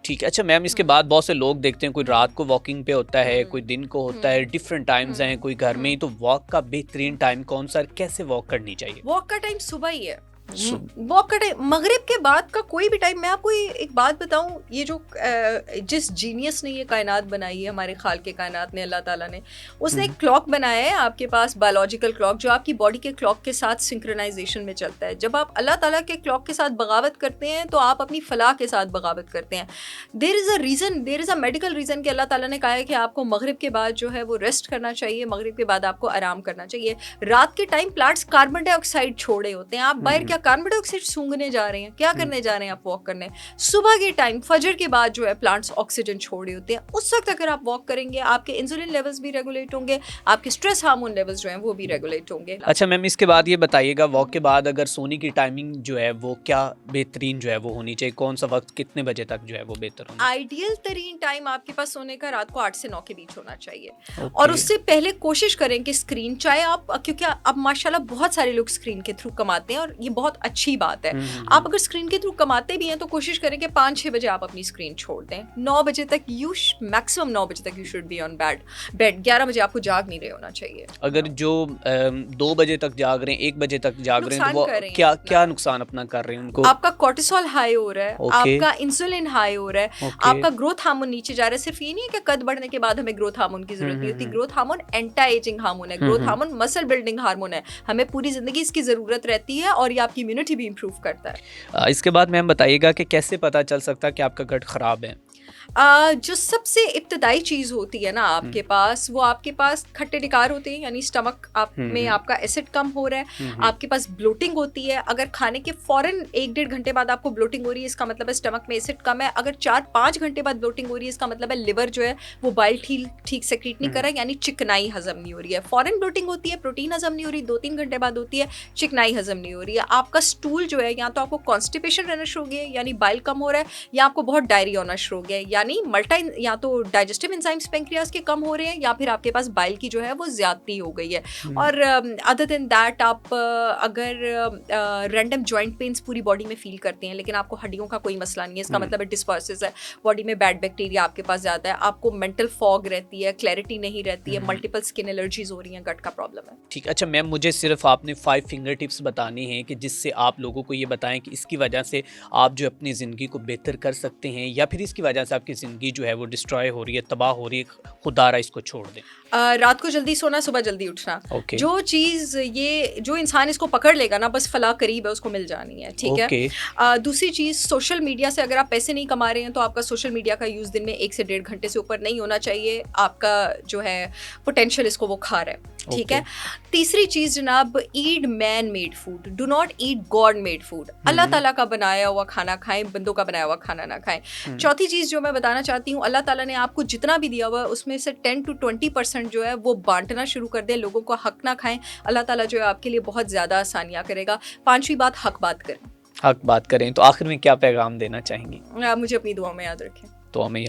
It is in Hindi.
ठीक है। अच्छा मैम, इसके बाद बहुत से लोग देखते हैं, कोई रात को वॉकिंग पे होता है, कोई दिन को होता है, डिफरेंट टाइम्स हैं, कोई घर में ही। तो वॉक का बेहतरीन टाइम कौन सा, कैसे वॉक करनी चाहिए? वॉक का टाइम सुबह ही है। सु- वॉक का टाइम मगरिब के बाद का कोई भी टाइम। मैं आपको एक बात बताऊं, ये जो जिस जीनियस ने ये कायनात बनाई है, हमारे खाल के कायनात ने, अल्लाह ताला ने, उसने एक क्लॉक बनाया है आपके पास, बायोलॉजिकल क्लॉक, जो आपकी बॉडी के क्लॉक के साथ सिंक्रोनाइजेशन में चलता है। जब आप अल्लाह ताला के क्लॉक के साथ बगावत करते हैं तो आप अपनी फलाह के साथ बगावत करते हैं। There is a reason, there is a medical reason कि अल्लाह ताला ने कहा है कि आपको मगरिब के बाद जो है वो रेस्ट करना चाहिए, मगरिब के बाद आपको आराम करना चाहिए। रात के टाइम प्लांट्स कार्बन डाइऑक्साइड छोड़े होते हैं, आप बाहर क्या कार्बन डाइऑक्साइड सूंघने जा रहे हैं, क्या करने जा रहे हैं आप वॉक करने। सुबह के टाइम फजर के बाद जो है प्लांट्स ऑक्सीजन छोड़े होते हैं, उस वक्त अगर आप वॉक करेंगे आपके इंसुलिन लेवल्स भी रेगुलेट होंगे, आपके स्ट्रेस हार्मोन लेवल्स जो हैं वो भी रेगुलेट होंगे। अच्छा मैम, इसके बाद ये बताइएगा, वॉक के बाद अगर सोने की टाइमिंग जो है वो क्या बेहतरीन जो है वो होनी चाहिए? कौन सा वक्त, कितने बजे तक जो है वो बेहतर होना? आइडियल तरीन टाइम आपके पास सोने का रात को 8 से 9 के बीच होना चाहिए। ओके। और उससे पहले कोशिश करें कि स्क्रीन, चाहे आप, क्योंकि अब माशाल्लाह बहुत सारे लोग स्क्रीन के थ्रू कमाते हैं और ये बहुत अच्छी बात है। आप अगर स्क्रीन के थ्रू कमाते भी हैं तो कोशिश करें कि 5-6 बजे आप अपनी स्क्रीन छोड़ दें। 9 बजे तक मैक्सिमम 9 बजे तक you should be on bed. 11 बजे आपको जाग नहीं रहे होना चाहिए। अगर जो 2 बजे तक जाग रहे हैं, 1 बजे तक जाग रहे हैं, तो वो नुकसान कर रहे हैं क्या अपना। क्या नुकसान अपना कर रहे हैं उनको? आपका कोर्टिसोल हाई हो रहा है, ओके। आपका इंसुलिन हाई हो रहा है, ओके। आपका ग्रोथ हार्मोन नीचे जा रहा है। सिर्फ ये नहीं है कि कद बढ़ने के बाद हमें ग्रोथ हार्मोन की जरूरत नहीं होती। Growth hormone anti ageing hormone है, growth hormone muscle building hormone है, हमें पूरी जिंदगी इसकी जरूरत रहती है और ये आपकी इम्यूनिटी भी इंप्रूव करता है। इसके बाद मैम बताइएगा कि कैसे पता चल सकता है कि आपका गट खराब है? जो सबसे इब्तदाई चीज़ होती है ना आपके पास, वो आपके पास खट्टे डिकार होते हैं, यानी स्टमक आप में आपका एसिड कम हो रहा है, आपके पास ब्लोटिंग होती है। अगर खाने के फौरन 1-1.5 घंटे बाद आपको ब्लोटिंग हो रही है, इसका मतलब है स्टमक में एसिड कम है। अगर 4-5 घंटे बाद ब्लोटिंग हो रही है, इसका मतलब है लिवर जो है वो बाइल ठीक सेक्रेट नहीं कर रहा है, यानी चिकनाई हजम नहीं हो रही है। फौरन ब्लोटिंग होती है, प्रोटीन हजम नहीं हो रही, 2-3 घंटे बाद होती है, चिकनाई हजम नहीं हो रही है। आपका स्टूल जो है, या तो आपको कॉन्स्टिपेशन रहना शुरू हो गया है, यानी बाइल कम हो रहा है, या आपको बहुत डायरिया होना शुरू हो गया है, यानी या तो डाइजेस्टिव एंजाइम्स पेंक्रियाज के कम हो रहे हैं, या फिर आपके पास बाइल की जो है वो ज्यादती हो गई है। और अदर देन दैट, आप अगर रैंडम जॉइंट पेन्स पूरी बॉडी में फील करते हैं लेकिन आपको हड्डियों का कोई मसला नहीं है, इसका मतलब है डिस्पर्सिस है, बॉडी में बैड बैक्टीरिया आपके पास ज़्यादा है, आपको मेंटल फॉग रहती है, क्लैरिटी नहीं रहती है, मल्टीपल स्किन एलर्जीज हो रही हैं, गट का प्रॉब्लम है। ठीक। अच्छा मैम, मुझे सिर्फ आपने 5 फिंगर टिप्स बतानी हैं कि जिससे आप लोगों को ये बताएं कि इसकी वजह से आप जो अपनी ज़िंदगी को बेहतर कर सकते हैं, या फिर इसकी वजह से आपकी ज़िंदगी जो है वो डिस्ट्रॉय हो रही है, तबाह हो रही है, खुदारा इसको छोड़ दें। रात को जल्दी सोना, सुबह जल्दी उठना। ओके। जो चीज़, ये जो इंसान इसको पकड़ लेगा ना, बस फलाह करीब है, उसको मिल जानी है। ठीक है। ओके। दूसरी चीज़, सोशल मीडिया से अगर आप पैसे नहीं कमा रहे हैं तो आपका सोशल मीडिया का यूज़ दिन में 1 से 1.5 घंटे से ऊपर नहीं होना चाहिए। आपका जो है पोटेंशियल इसको वो खा रहा है। ठीक है। तीसरी चीज़ जनाब, eat man made food, do not eat God made food. अल्लाह ताला का बनाया हुआ खाना खाएं, बंदों का बनाया हुआ खाना ना खाएं। चौथी चीज़ जो मैं बताना चाहती हूँ, अल्लाह ताला ने आपको जितना भी दिया हुआ है उसमें से 10 to 20% जो है वो बांटना शुरू कर दें, लोगों को हक ना खाएं। अल्लाह ताला जो है आपके लिए बहुत ज़्यादा आसानियाँ करेगा। 5वीं बात, हक बात करें। हक बात करें। तो आखिर में क्या पैगाम देना चाहेंगी? मुझे अपनी दुआ में याद रखें। तो हमें